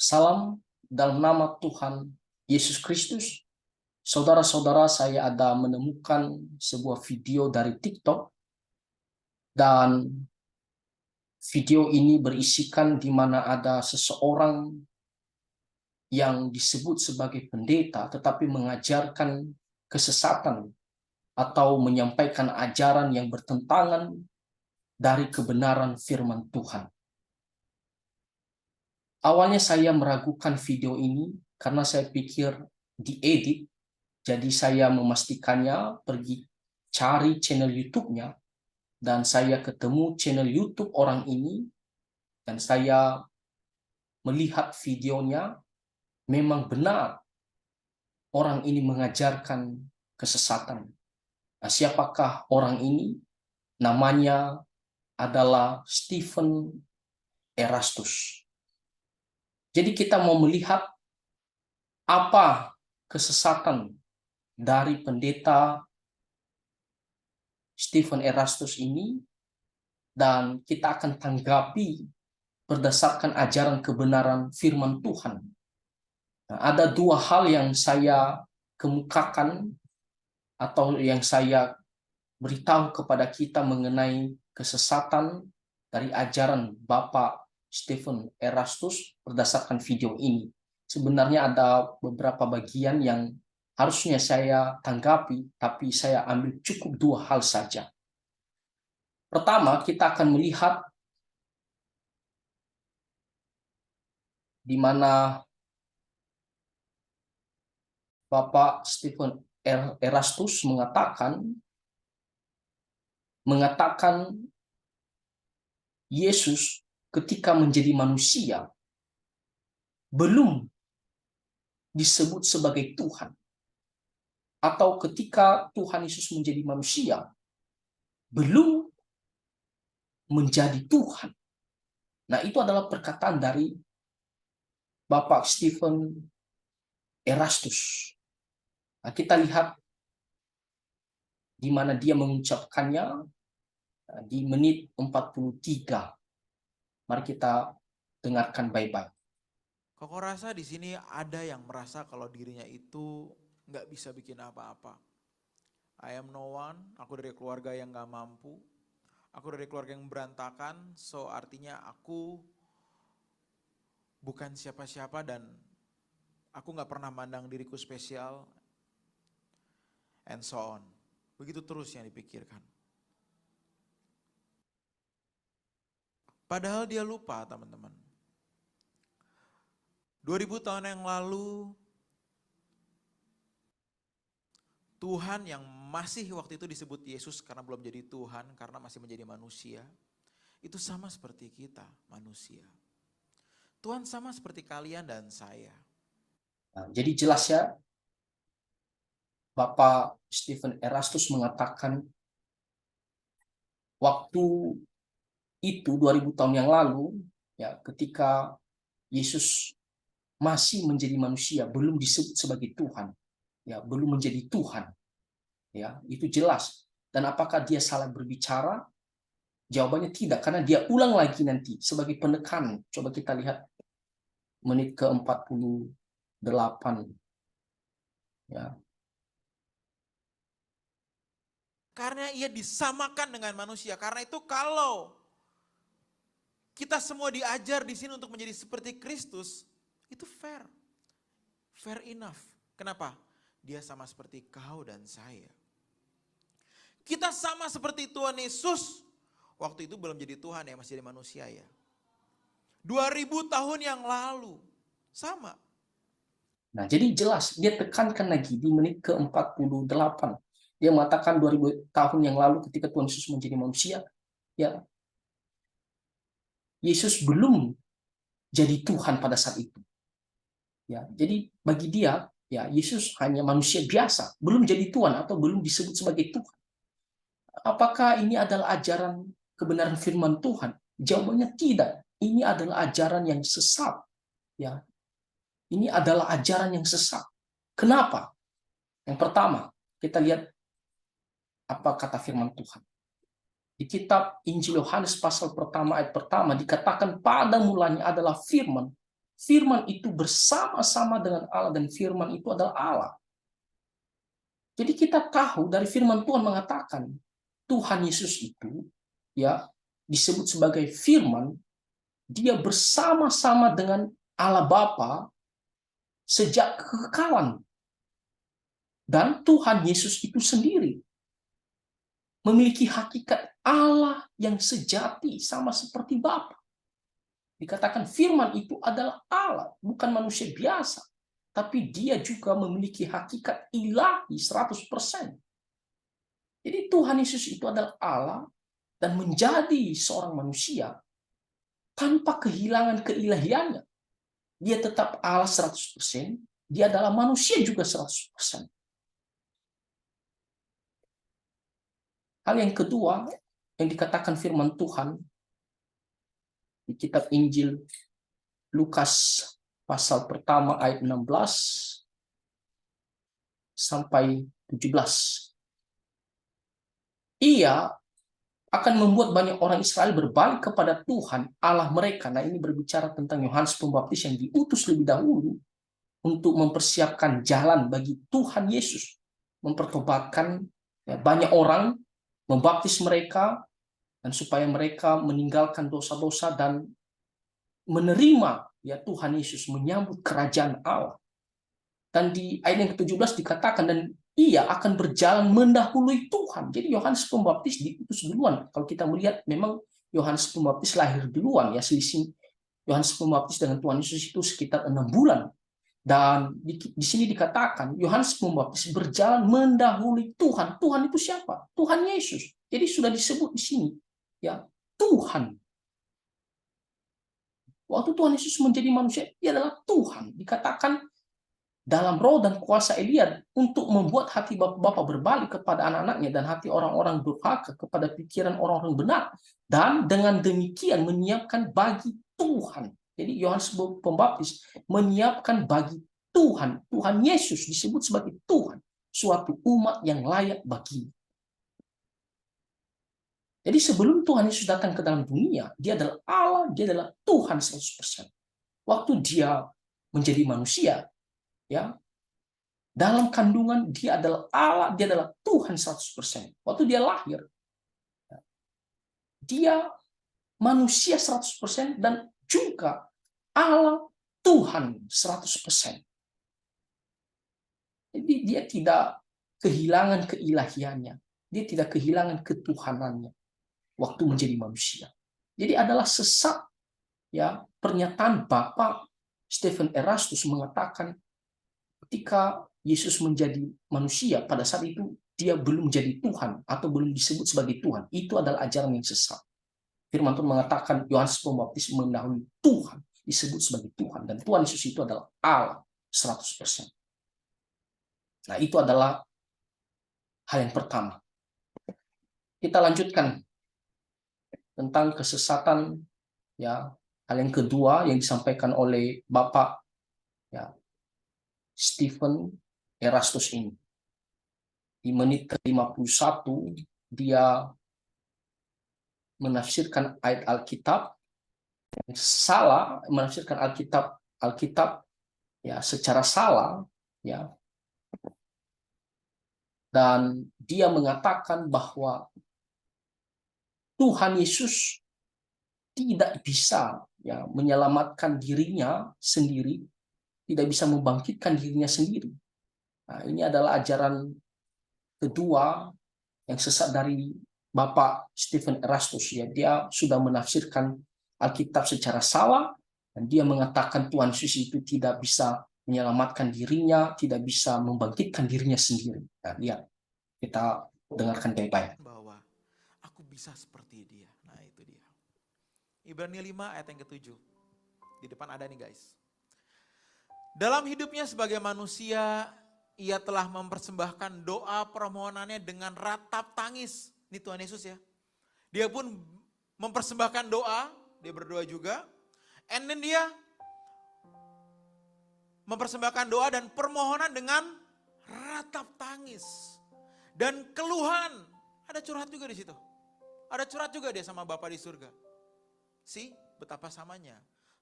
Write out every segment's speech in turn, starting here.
Salam dalam nama Tuhan Yesus Kristus. Saudara-saudara, saya ada menemukan sebuah video dari TikTok, dan video ini berisikan di mana ada seseorang yang disebut sebagai pendeta tetapi mengajarkan kesesatan atau menyampaikan ajaran yang bertentangan dari kebenaran firman Tuhan. Awalnya saya meragukan video ini karena saya pikir diedit. Jadi saya memastikannya, pergi cari channel YouTube-nya, dan saya ketemu channel YouTube orang ini, dan saya melihat videonya. Memang benar orang ini mengajarkan kesesatan. Nah, siapakah orang ini? Namanya adalah Stephen Erastus. Jadi kita mau melihat apa kesesatan dari pendeta Stephen Erastus ini, dan kita akan tanggapi berdasarkan ajaran kebenaran firman Tuhan. Nah, ada dua hal yang saya kemukakan atau yang saya beritahu kepada kita mengenai kesesatan dari ajaran Bapak Stephen Erastus berdasarkan video ini. Sebenarnya ada beberapa bagian yang harusnya saya tanggapi, tapi saya ambil cukup dua hal saja. Pertama, kita akan melihat di mana Bapak Stephen Erastus mengatakan Yesus ketika menjadi manusia belum disebut sebagai Tuhan, atau ketika Tuhan Yesus menjadi manusia belum menjadi Tuhan. Nah, itu adalah perkataan dari Bapak Stephen Erastus. Nah, kita lihat di mana dia mengucapkannya di menit 43. Mari kita dengarkan baik-baik. Koko rasa di sini ada yang merasa kalau dirinya itu nggak bisa bikin apa-apa. I am no one, aku dari keluarga yang nggak mampu, aku dari keluarga yang berantakan, so artinya aku bukan siapa-siapa dan aku nggak pernah mandang diriku spesial, and so on. Begitu terus yang dipikirkan. Padahal dia lupa, teman-teman. 2000 tahun yang lalu, Tuhan yang masih waktu itu disebut Yesus karena belum jadi Tuhan, karena masih menjadi manusia, itu sama seperti kita, manusia. Tuhan sama seperti kalian dan saya. Nah, jadi jelas ya, Bapak Stephen Erastus mengatakan waktu itu 2000 tahun yang lalu, ya, ketika Yesus masih menjadi manusia, belum disebut sebagai Tuhan, ya, belum menjadi Tuhan, ya, itu jelas. Dan apakah dia salah berbicara? Jawabannya tidak, karena dia ulang lagi nanti sebagai penekanan. Coba kita lihat menit ke-48, ya. Karena ia disamakan dengan manusia. Karena itu kalau kita semua diajar di sini untuk menjadi seperti Kristus, itu fair. Fair enough. Kenapa? Dia sama seperti kau dan saya. Kita sama seperti Tuhan Yesus. Waktu itu belum jadi Tuhan ya, masih jadi manusia ya. 2000 tahun yang lalu. Sama. Nah, jadi jelas dia tekankan lagi di menit ke-48. Dia mengatakan 2000 tahun yang lalu ketika Tuhan Yesus menjadi manusia, ya, Yesus belum jadi Tuhan pada saat itu. Ya, jadi bagi dia, ya, Yesus hanya manusia biasa, belum jadi Tuhan atau belum disebut sebagai Tuhan. Apakah ini adalah ajaran kebenaran firman Tuhan? Jawabannya tidak. Ini adalah ajaran yang sesat. Ya, ini adalah ajaran yang sesat. Kenapa? Yang pertama, kita lihat apa kata firman Tuhan. Di kitab Injil Yohanes pasal pertama ayat pertama dikatakan pada mulanya adalah firman. firman itu bersama-sama dengan Allah dan firman itu adalah Allah. Jadi kita tahu dari firman Tuhan mengatakan Tuhan Yesus itu ya disebut sebagai firman, dia bersama-sama dengan Allah Bapa sejak kekekalan. Dan Tuhan Yesus itu sendiri memiliki hakikat Allah yang sejati sama seperti Bapa. Dikatakan firman itu adalah Allah, bukan manusia biasa. Tapi dia juga memiliki hakikat ilahi 100%. Jadi Tuhan Yesus itu adalah Allah dan menjadi seorang manusia tanpa kehilangan keilahiannya. Dia tetap Allah 100%, dia adalah manusia juga 100%. Hal yang kedua yang dikatakan firman Tuhan di kitab Injil Lukas pasal pertama ayat 16 sampai 17. Ia akan membuat banyak orang Israel berbalik kepada Tuhan Allah mereka. Nah, ini berbicara tentang Yohanes Pembaptis yang diutus lebih dahulu untuk mempersiapkan jalan bagi Tuhan Yesus, mempertobatkan banyak orang, membaptis mereka, dan supaya mereka meninggalkan dosa-dosa dan menerima Tuhan Yesus, menyambut kerajaan Allah. Dan di ayat yang ke-17 dikatakan, dan ia akan berjalan mendahului Tuhan. Jadi Yohanes Pembaptis diutus duluan. Kalau kita melihat memang Yohanes Pembaptis lahir duluan, selisih Yohanes Pembaptis dengan Tuhan Yesus itu sekitar 6 bulan. Dan di sini dikatakan Yohanes Pembaptis berjalan mendahului Tuhan. Tuhan itu siapa? Tuhan Yesus. Jadi sudah disebut di sini Tuhan. Waktu Tuhan Yesus menjadi manusia, dia adalah Tuhan. Dikatakan dalam roh dan kuasa Elia untuk membuat hati Bapa berbalik kepada anak-anaknya dan hati orang-orang durhaka kepada pikiran orang-orang benar. Dan dengan demikian menyiapkan bagi Tuhan. Jadi Yohanes Pembaptis menyiapkan bagi Tuhan. Tuhan Yesus disebut sebagai Tuhan. Suatu umat yang layak baginya. Jadi sebelum Tuhan Yesus datang ke dalam dunia, dia adalah Allah, dia adalah Tuhan 100%. Waktu dia menjadi manusia, dalam kandungan dia adalah Allah, dia adalah Tuhan 100%. Waktu dia lahir, dia manusia 100% dan juga Allah Tuhan 100%. Jadi dia tidak kehilangan keilahiannya, dia tidak kehilangan ketuhanannya waktu menjadi manusia. Jadi adalah sesat pernyataan Bapak Stephen Erastus mengatakan ketika Yesus menjadi manusia, pada saat itu dia belum menjadi Tuhan atau belum disebut sebagai Tuhan. Itu adalah ajaran yang sesat. Firman Tuhan mengatakan Yohanes Pembaptis mendahului Tuhan, disebut sebagai Tuhan, dan Tuhan Yesus itu adalah Allah 100%. Nah, itu adalah hal yang pertama. Kita lanjutkan tentang kesesatan hal yang kedua yang disampaikan oleh Bapak Stephen Erastus ini. Di menit ke-51 dia menafsirkan ayat Alkitab salah, menafsirkan Alkitab secara salah dan dia mengatakan bahwa Tuhan Yesus tidak bisa menyelamatkan dirinya sendiri, tidak bisa membangkitkan dirinya sendiri. Nah, ini adalah ajaran kedua yang sesat dari Bapak Stephen Erastus. Dia sudah menafsirkan Alkitab secara salah dan dia mengatakan Tuhan Yesus itu tidak bisa menyelamatkan dirinya, tidak bisa membangkitkan dirinya sendiri. Nah, lihat, kita dengarkan baik-baik. Bahwa aku bisa seperti dia. Nah, itu dia. Ibrani 5 ayat yang ke-7. Di depan ada nih guys. Dalam hidupnya sebagai manusia, ia telah mempersembahkan doa permohonannya dengan ratap tangis. Ini Tuhan Yesus ya. Dia pun mempersembahkan doa, dia berdoa juga. And then dia mempersembahkan doa dan permohonan dengan ratap tangis. Dan keluhan. Ada curhat juga di situ. Ada curhat juga dia sama Bapa di surga. Betapa samanya.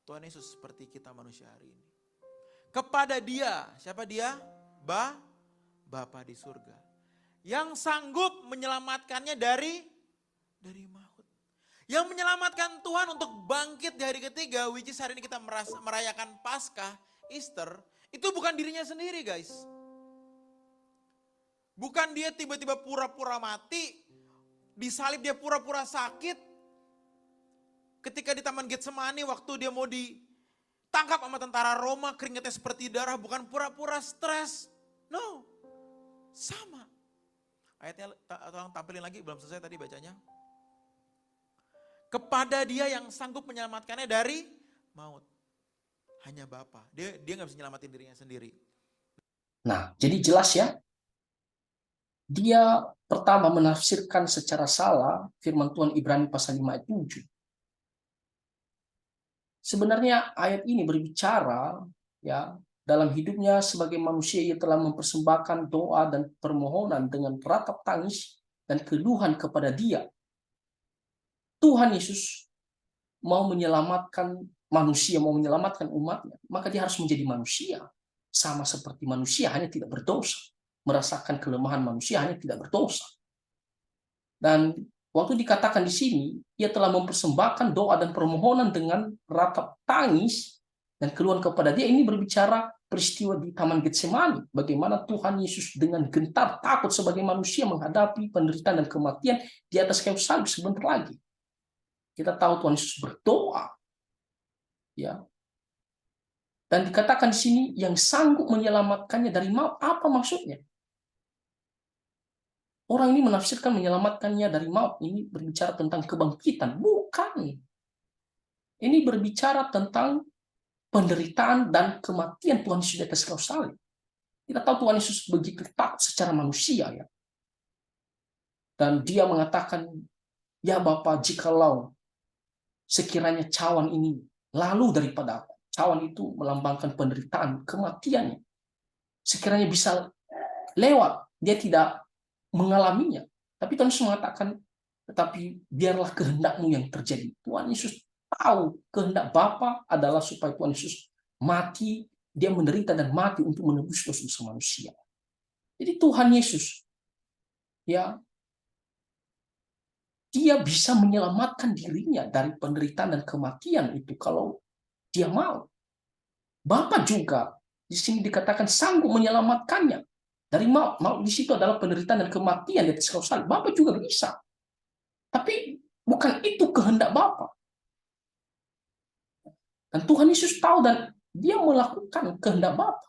Tuhan Yesus seperti kita manusia hari ini. Kepada Dia, siapa Dia? Bapa di surga. Yang sanggup menyelamatkannya dari maut. Yang menyelamatkan Tuhan untuk bangkit di hari ketiga, which is hari ini kita merayakan Paskah, Easter, itu bukan dirinya sendiri guys. Bukan dia tiba-tiba pura-pura mati, disalib dia pura-pura sakit. Ketika di Taman Getsemani waktu dia mau ditangkap sama tentara Roma, keringatnya seperti darah, bukan pura-pura stres. No, sama. Ayatnya tolong tampilin lagi, belum selesai tadi bacanya. Kepada Dia yang sanggup menyelamatkannya dari maut. Hanya Bapa. Dia nggak bisa nyelamatin dirinya sendiri. Nah, jadi jelas ya. Dia pertama menafsirkan secara salah firman Tuhan Ibrani pasal 5 ayat 7. Sebenarnya ayat ini berbicara ya, dalam hidupnya sebagai manusia ia telah mempersembahkan doa dan permohonan dengan ratap tangis dan keluhan kepada Dia. Tuhan Yesus mau menyelamatkan manusia, mau menyelamatkan umatnya, maka dia harus menjadi manusia. Sama seperti manusia, hanya tidak berdosa. Merasakan kelemahan manusia, hanya tidak berdosa. Dan waktu dikatakan di sini, ia telah mempersembahkan doa dan permohonan dengan ratap tangis dan keluhan kepada Dia. Ini berbicara peristiwa di Taman Getsemani. Bagaimana Tuhan Yesus dengan gentar takut sebagai manusia menghadapi penderitaan dan kematian di atas kayu salib sebentar lagi. Kita tahu Tuhan Yesus berdoa, ya. Dan dikatakan di sini yang sanggup menyelamatkannya dari maut. Apa maksudnya? Orang ini menafsirkan menyelamatkannya dari maut. Ini berbicara tentang kebangkitan. Bukan. Ini berbicara tentang penderitaan dan kematian Tuhan Yesus di atas kayu salib. Kita tahu Tuhan Yesus begitu takut secara manusia, ya. Dan Dia mengatakan, ya Bapa, jikalau sekiranya cawan ini lalu daripada aku. Cawan itu melambangkan penderitaan, kematiannya. Sekiranya bisa lewat, dia tidak mengalaminya. Tapi Tuhan Yesus mengatakan, tetapi biarlah kehendakmu yang terjadi. Tuhan Yesus tahu kehendak Bapa adalah supaya Tuhan Yesus mati, dia menderita dan mati untuk menebus dosa manusia. Jadi Tuhan Yesus, ya, dia bisa menyelamatkan dirinya dari penderitaan dan kematian itu kalau dia mau. Bapa juga di sini dikatakan sanggup menyelamatkannya dari maut. Maut di situ adalah penderitaan dan kematian di atas kayu salib. Bapa juga bisa. Tapi bukan itu kehendak Bapa. Dan Tuhan Yesus tahu dan dia melakukan kehendak Bapa,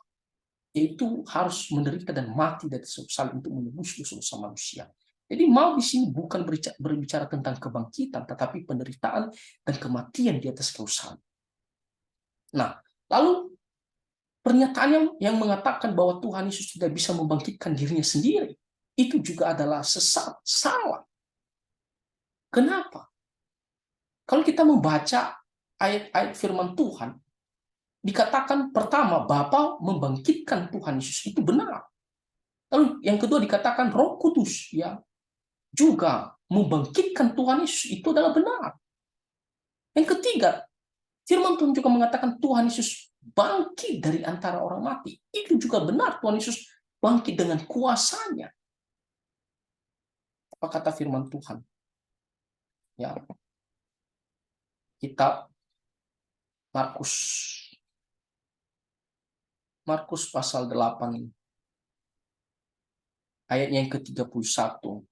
yaitu harus menderita dan mati di atas kayu salib untuk menebus dosa manusia. Jadi maut di sini bukan berbicara tentang kebangkitan, tetapi penderitaan dan kematian di atas kayu salib. Nah, lalu pernyataan yang mengatakan bahwa Tuhan Yesus tidak bisa membangkitkan dirinya sendiri, itu juga adalah sesat, salah. Kenapa? Kalau kita membaca ayat-ayat firman Tuhan, dikatakan pertama, Bapa membangkitkan Tuhan Yesus, itu benar. Lalu yang kedua dikatakan Roh Kudus, ya, juga membangkitkan Tuhan Yesus, itu adalah benar. Yang ketiga, firman Tuhan juga mengatakan Tuhan Yesus bangkit dari antara orang mati. Itu juga benar, Tuhan Yesus bangkit dengan kuasanya. Apa kata firman Tuhan? Ya. Kitab Markus pasal 8 ayatnya yang ke-31.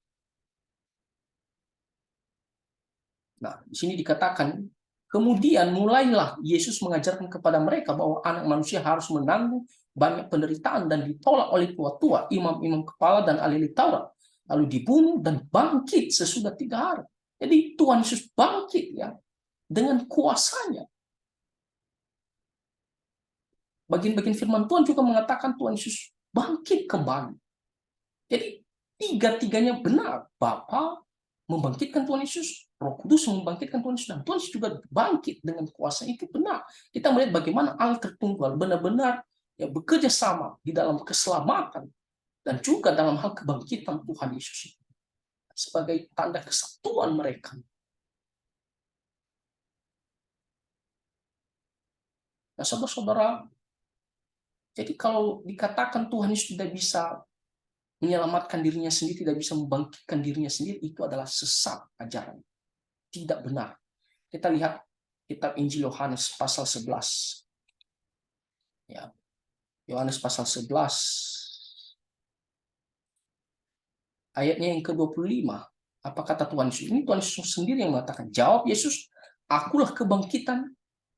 Nah, di sini dikatakan, kemudian mulailah Yesus mengajarkan kepada mereka bahwa anak manusia harus menanggung banyak penderitaan dan ditolak oleh tua-tua, imam-imam kepala dan ahli Taurat, lalu dibunuh dan bangkit sesudah 3 hari. Jadi Tuhan Yesus bangkit, ya, dengan kuasanya. Bagian-bagian firman Tuhan juga mengatakan Tuhan Yesus bangkit kembali. Jadi tiga-tiganya benar. Bapa membangkitkan Tuhan Yesus, Roh Kudus membangkitkan Tuhan Yesus, dan Tuhan Yesus juga bangkit dengan kuasa. Itu benar. Kita melihat bagaimana Allah Tertunggal benar-benar, ya, bekerja sama di dalam keselamatan dan juga dalam hal kebangkitan Tuhan Yesus sebagai tanda kesatuan mereka. Nah, saudara-saudara, jadi kalau dikatakan Tuhan Yesus tidak bisa menyelamatkan dirinya sendiri, tidak bisa membangkitkan dirinya sendiri, itu adalah sesat ajaran. Tidak benar. Kita lihat kitab Injil Yohanes pasal 11. Ya, Yohanes pasal 11 ayatnya yang ke-25. Apa kata Tuhan Yesus? Ini Tuhan Yesus sendiri yang mengatakan. Jawab Yesus, akulah kebangkitan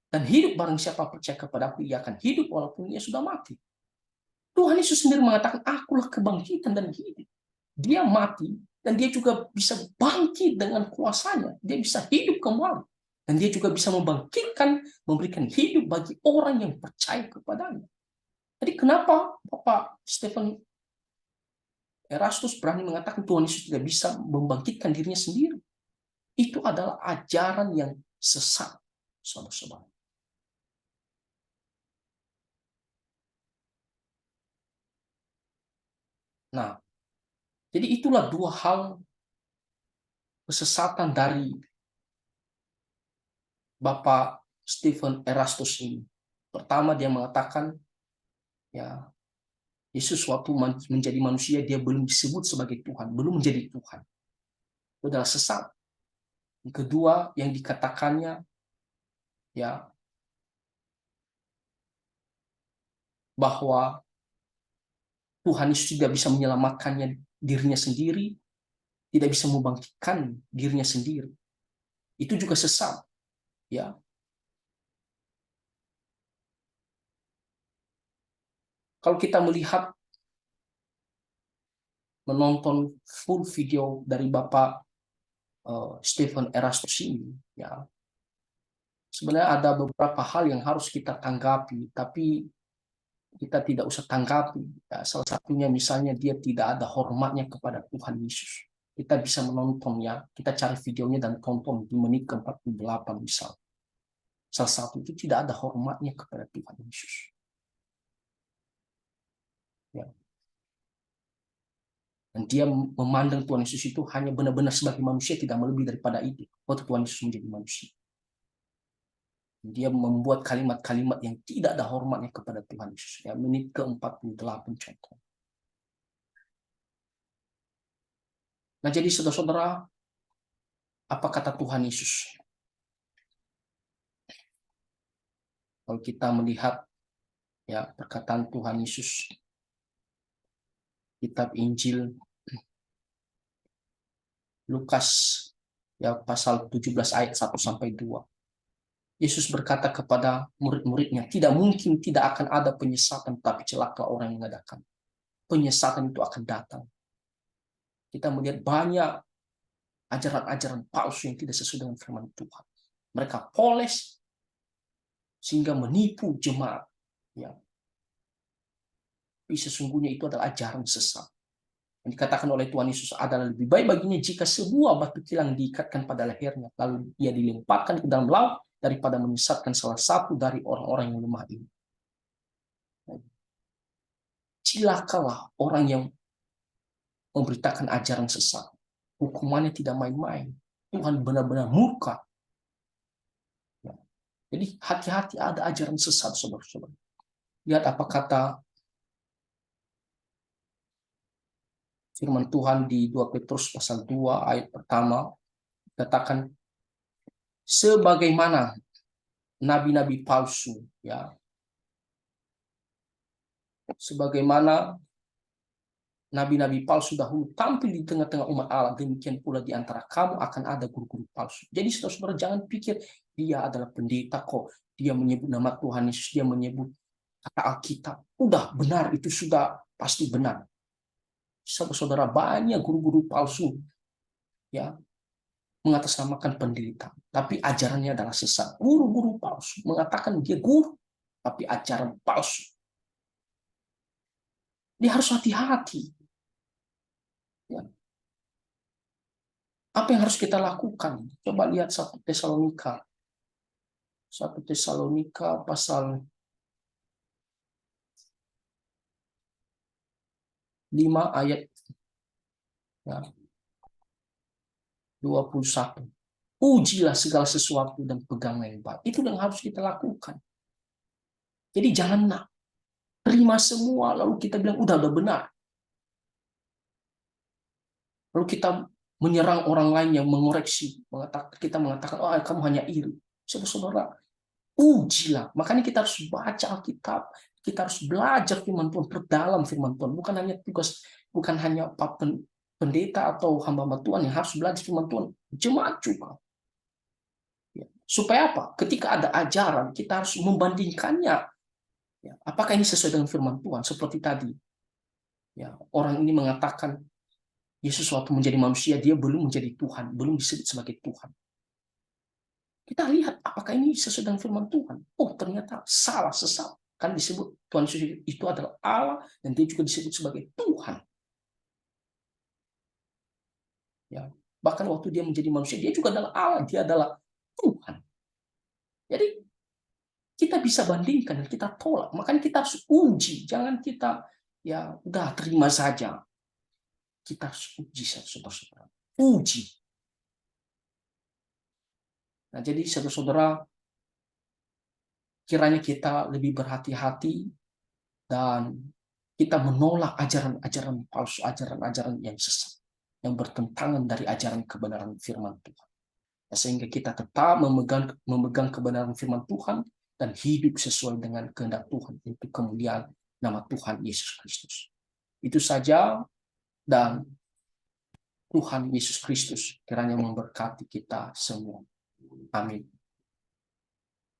dan hidup, barang siapa percaya kepada aku, ia akan hidup walaupun ia sudah mati. Tuhan Yesus sendiri mengatakan, akulah kebangkitan dan hidup. Dia mati dan dia juga bisa bangkit dengan kuasanya. Dia bisa hidup kembali. Dan dia juga bisa membangkitkan, memberikan hidup bagi orang yang percaya kepadanya. Jadi kenapa Bapak Stephen Erastus berani mengatakan Tuhan Yesus tidak bisa membangkitkan dirinya sendiri? Itu adalah ajaran yang sesat, saudara-saudara. Nah, jadi itulah dua hal kesesatan dari Bapak Stephen Erastus ini. Pertama, dia mengatakan, ya, Yesus waktu menjadi manusia, dia belum disebut sebagai Tuhan, belum menjadi Tuhan. Itu adalah sesat. Yang kedua, yang dikatakannya, ya, bahwa Tuhan Yesus tidak bisa menyelamatkannya dirinya sendiri, tidak bisa membangkitkan dirinya sendiri. Itu juga sesat, ya. Kalau kita melihat, menonton full video dari Bapak Stephen Erastus ini, ya, sebenarnya ada beberapa hal yang harus kita tanggapi, tapi kita tidak usah tanggapi. Ya, salah satunya misalnya dia tidak ada hormatnya kepada Tuhan Yesus. Kita bisa menonton, ya, kita cari videonya dan tonton di menit ke-48 misal. Salah satu itu tidak ada hormatnya kepada Tuhan Yesus. Ya. Dan dia memandang Tuhan Yesus itu hanya benar-benar sebagai manusia, tidak melebihi daripada itu. Waktu Tuhan Yesus menjadi manusia. Dia membuat kalimat-kalimat yang tidak ada hormatnya kepada Tuhan Yesus. Ya, menit ke-48 contoh. Nah, jadi saudara-saudara, apa kata Tuhan Yesus? Kalau kita melihat, ya, perkataan Tuhan Yesus, kitab Injil Lukas, ya, pasal 17 ayat 1 sampai 2. Yesus berkata kepada murid-muridnya, tidak mungkin tidak akan ada penyesatan, tapi celaka orang yang mengadakan. Penyesatan itu akan datang. Kita melihat banyak ajaran-ajaran palsu yang tidak sesuai dengan firman Tuhan. Mereka poles sehingga menipu jemaat. Ya. Tapi sesungguhnya itu adalah ajaran sesat. Yang dikatakan oleh Tuhan Yesus adalah lebih baik baginya jika sebuah batu kilang diikatkan pada lehernya, lalu ia dilemparkan ke dalam laut, daripada menyesatkan salah satu dari orang-orang yang lemah ini. Cilakalah orang yang memberitakan ajaran sesat. Hukumannya tidak main-main. Tuhan benar-benar murka. Ya. Jadi hati-hati, ada ajaran sesat, saudara-saudara. Lihat apa kata firman Tuhan di 2 Petrus pasal 2 ayat pertama. Katakan, sebagaimana nabi-nabi palsu, ya, sebagaimana nabi-nabi palsu dahulu tampil di tengah-tengah umat Allah, demikian pula di antara kamu akan ada guru-guru palsu. Jadi saudara-saudara, jangan pikir dia adalah pendeta kok, dia menyebut nama Tuhan Yesus, dia menyebut kata Alkitab, udah benar, itu sudah pasti benar. Saudara-saudara, banyak guru-guru palsu, ya, mengatasnamakan pendeta, tapi ajarannya adalah sesat. Guru-guru palsu mengatakan dia guru, tapi ajaran palsu. Dia harus hati-hati. Ya. Apa yang harus kita lakukan? Coba lihat 1 Tesalonika. 1 Tesalonika pasal 5 ayat, ya, 21. Ujilah segala sesuatu dan peganglah yang baik. Itu yang harus kita lakukan. Jadi jangan terima semua lalu kita bilang udah benar. Lalu kita menyerang orang lain yang mengoreksi, kita mengatakan, oh kamu hanya iri. Saudara-saudara, ujilah. Makanya kita harus baca Alkitab, kita harus belajar firman Tuhan, perdalam firman Tuhan. Bukan hanya pendeta atau hamba-hamba Tuhan yang harus belajar firman Tuhan, jemaat juga. Ya. Supaya apa? Ketika ada ajaran, kita harus membandingkannya. Ya. Apakah ini sesuai dengan firman Tuhan? Seperti tadi, ya, orang ini mengatakan Yesus waktu menjadi manusia, dia belum menjadi Tuhan, belum disebut sebagai Tuhan. Kita lihat apakah ini sesuai dengan firman Tuhan. Oh, ternyata salah, sesat. Kan disebut Tuhan Yesus itu adalah Allah dan dia juga disebut sebagai Tuhan. Ya, bahkan waktu dia menjadi manusia, dia juga adalah Allah, dia adalah Tuhan. Jadi kita bisa bandingkan dan kita tolak. Makanya kita harus uji, jangan kita ya udah terima saja. Kita harus uji, saudara-saudara. Uji. Nah, jadi saudara-saudara, kiranya kita lebih berhati-hati dan kita menolak ajaran-ajaran palsu, ajaran-ajaran yang sesat, yang bertentangan dari ajaran kebenaran firman Tuhan. Ya, sehingga kita tetap memegang kebenaran firman Tuhan dan hidup sesuai dengan kehendak Tuhan untuk kemuliaan nama Tuhan Yesus Kristus. Itu saja, dan Tuhan Yesus Kristus kiranya memberkati kita semua. Amin.